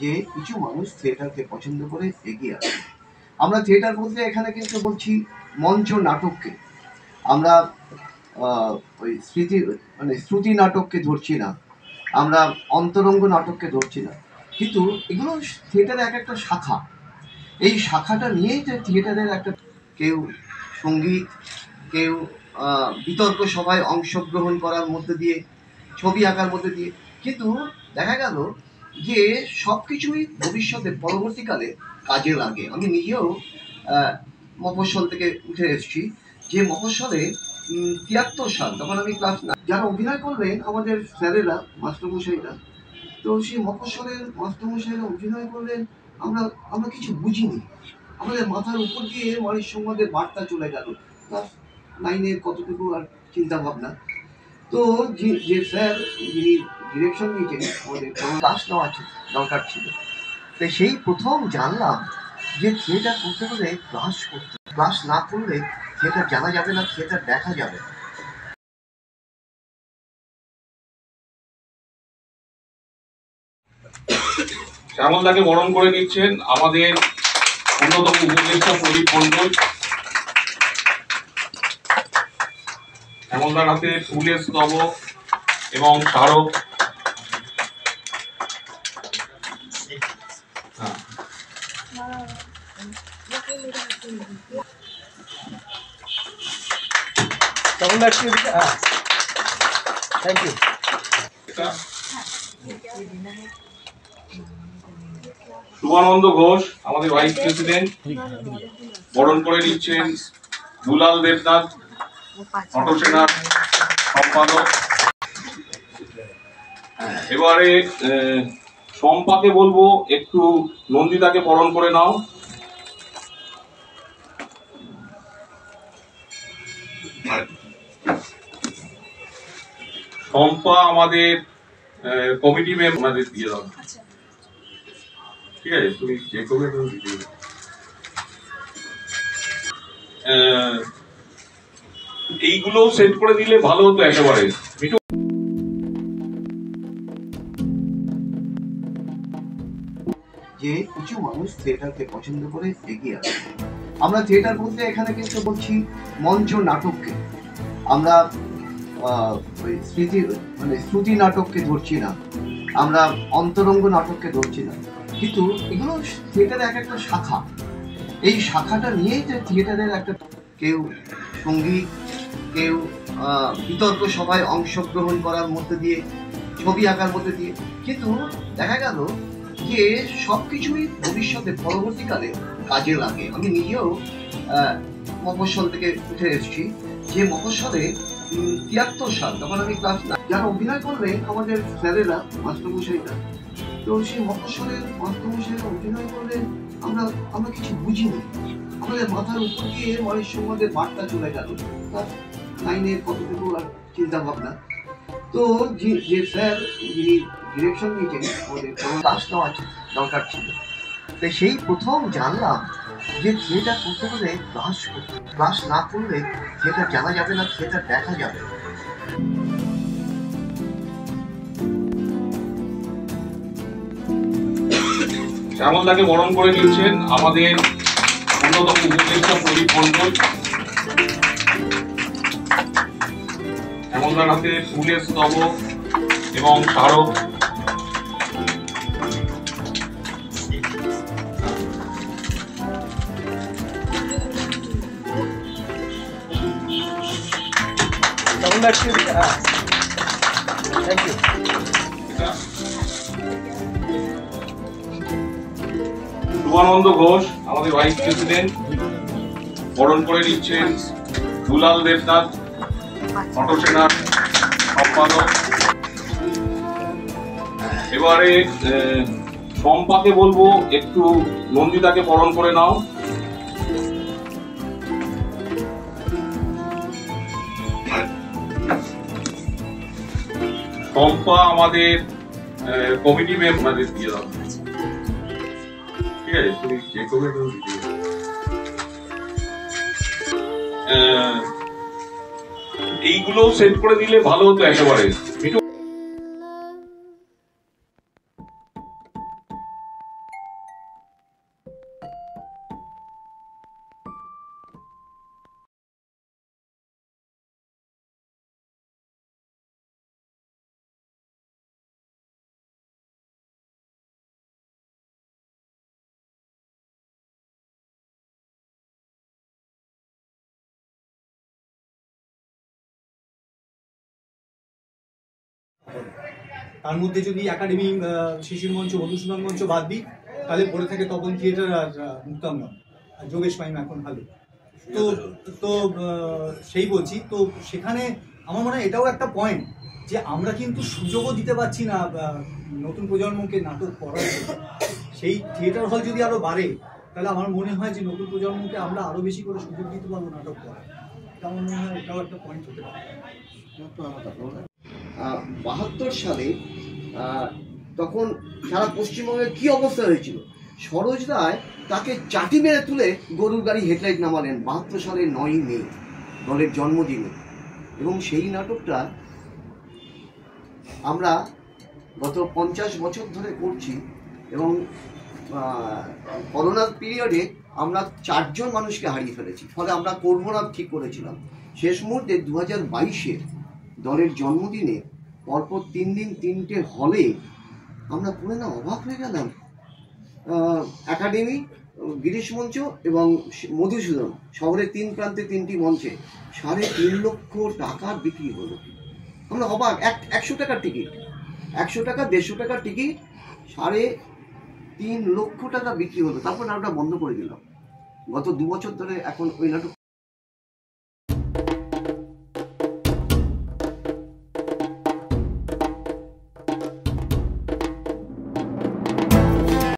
যে কিছু মানুষ থিয়েটারকে পছন্দ করে এগিয়ে আসে। আমরা থিয়েটার বলতে এখানে কিন্তু বলছি মঞ্চ নাটককে। আমরা ওই শ্রুতি নাটককে ধরছি না, আমরা অন্তরঙ্গ নাটককে ধরছি না, কিন্তু এগুলো থিয়েটারের এক একটা শাখা। এই শাখাটা নিয়েই যে থিয়েটারের একটা কেউ সঙ্গীত, কেউ বিতর্ক সভায় অংশগ্রহণ করার মধ্যে দিয়ে, ছবি আঁকার মধ্যে দিয়ে, কিন্তু দেখা গেল যে সব কিছুই ভবিষ্যতে পরবর্তীকালে কাজে লাগে। আমি নিজেও মফস্বল থেকে উঠে এসেছি, যে মফস্বলে ৭৩ সাল, তখন আমি ক্লাস 9, যারা অভিনয় করলেন আমাদের স্যারেরা, মাস্টারমশাইরা, তো সেই মফস্বলের মাস্টারমশাইরা অভিনয় করলেন, আমরা কিছু বুঝিনি, আমাদের মাথার উপর দিয়ে মানুষ সমাজের বার্তা চলে গেল। ক্লাস 9-এর কতটুকু আর চিন্তা ভাবনা। তো যে স্যার যিনি ডিরেকশন নিয়েছেন, আমাদের ক্লাস নেওয়া দরকার ছিল। তো সেই প্রথম জানলাম যে থিয়েটার করতে হলে ক্লাস না করলে থিয়েটার জানা যাবে না, থিয়েটার দেখা যাবে। শ্যামলদাকে বরণ করে নিচ্ছেন আমাদের অন্যতম উপদেষ্টা প্রদীপ মণ্ডল। শ্যামলদার হাতে ফুলের স্তবক এবং স্মারক। Thank you. শুভানন্দ ঘোষ আমাদের ভাইস প্রেসিডেন্ট, বরণ করে নিচ্ছেন দুলাল দেবনাথ, নটসেনার সম্পাদক। এবারে শম্পাকে বলবো একটু নন্দিতাকে বরণ করে নাও। শম্পা আমাদের কমিটি মেম্বারদের দিয়ে দাও, ঠিক আছে? তুমি যে করবে এইগুলো সেট করে দিলে ভালো হতো একেবারে। যে কিছু মানুষ থিয়েটারকে পছন্দ করে এগিয়ে আসে। আমরা থিয়েটার বলতে এখানে কিন্তু বলছি মঞ্চ নাটককে। আমরা ওই শ্রুতি নাটককে ধরছি না, আমরা অন্তরঙ্গ নাটককে ধরছি না, কিন্তু এগুলো থিয়েটারের এক একটা শাখা। এই শাখাটা নিয়েই যে থিয়েটারের একটা কেউ সঙ্গীত, কেউ বিতর্ক সভায় অংশগ্রহণ করার মধ্যে দিয়ে, ছবি আঁকার মধ্যে দিয়ে, কিন্তু দেখা গেল যে সব কিছুই ভবিষ্যতে পরবর্তীকালে কাজে লাগে। আমি নিজেও মফস্বল থেকে উঠে এসেছি, যে মফস্বলে ৭৩ সাল, তখন আমি ক্লাস 9, যারা অভিনয় করলেন আমাদের স্যারেরা, মাস্টারমশাইরা, তো সেই মফস্বলের মাস্টারমশাইরা অভিনয় করলেন, আমরা কিছু বুঝিনি, আমাদের মাথার উপর দিয়ে মানুষ সমাজের বার্তা চলে গেল। ক্লাস 9-এর কতটুকু আর চিন্তা ভাবনা। তো যে স্যার যিনি ডিরেকশন নিয়েছেন, আমাদের ক্লাস নেওয়া দরকার ছিল। তো সেই প্রথম জানলাম যে থিয়েটার করতে হলে ক্লাস না করলে থিয়েটার জানা যাবে না, থিয়েটার দেখা যাবে। শ্যামলদাকে বরণ করে নিচ্ছেন আমাদের অন্যতম উপদেষ্টা প্রদীপ মণ্ডল। শ্যামলদার হাতে ফুলের স্তবক এবং স্মারক। Thank you. শুভানন্দ ঘোষ আমাদের ভাইস প্রেসিডেন্ট, বরণ করে নিচ্ছেন দুলাল দেবনাথ, নটসেনার সম্পাদক। এবারে শম্পাকে বলবো একটু নন্দিতাকে বরণ করে নাও। শম্পা আমাদের কমিটি মেম্বারদের দিয়ে দাও, ঠিক আছে? তুমি যে করবে এইগুলো সেট করে দিলে ভালো হতো একেবারে। দল। তার মধ্যে যদি একাডেমি, শিশির মঞ্চ, মধুসূদন মঞ্চ বাদ দিই, তাহলে পড়ে থাকে তপন থিয়েটার আর মুক্তাঙ্গন, আর যোগেশ পাইম এখন ভালো। তো তো সেই বলছি, তো সেখানে আমার মনে হয় এটাও একটা পয়েন্ট যে আমরা কিন্তু সুযোগও দিতে পারছি না নতুন প্রজন্মকে নাটক করার জন্য। সেই থিয়েটার হল যদি আরো বাড়ে, তাহলে আমার মনে হয় যে নতুন প্রজন্মকে আমরা আরো বেশি করে সুযোগ দিতে পারবো নাটক করার। এটা আমার মনে হয় এটাও একটা পয়েন্ট হতে পারে। 72 সালে তখন সারা পশ্চিমবঙ্গের কি অবস্থা হয়েছিল। সরোজ রায় তাকে চাটি মেরে তুলে গরুর গাড়ি হেডলাইট নামালেন 72 সালের 9ই মে, দলের জন্মদিনে। এবং সেই নাটকটা আমরা গত 50 বছর ধরে করছি এবং করোনার পিরিয়ডে আমরা 4 জন মানুষকে হারিয়ে ফেলেছি। ফলে আমরা করবো না ঠিক করেছিলাম। শেষ মুহূর্তে 2022-এর দলের জন্মদিনে পরপর 3 দিন 3টে হলে আমরা পুরো না অবাক হয়ে গেলাম। একাডেমি, গিরিশ মঞ্চ এবং মধুসূদন, শহরের 3 প্রান্তে 3টি মঞ্চে 3.5 লক্ষ টাকা বিক্রি হলো। আমরা অবাক। 100 টাকার টিকিট, 100 টাকা 150 টাকার টিকিট, 3.5 লক্ষ টাকা বিক্রি হলো। তারপর নাটকটা বন্ধ করে দিলাম। গত 2 বছর ধরে এখন ওই নাটক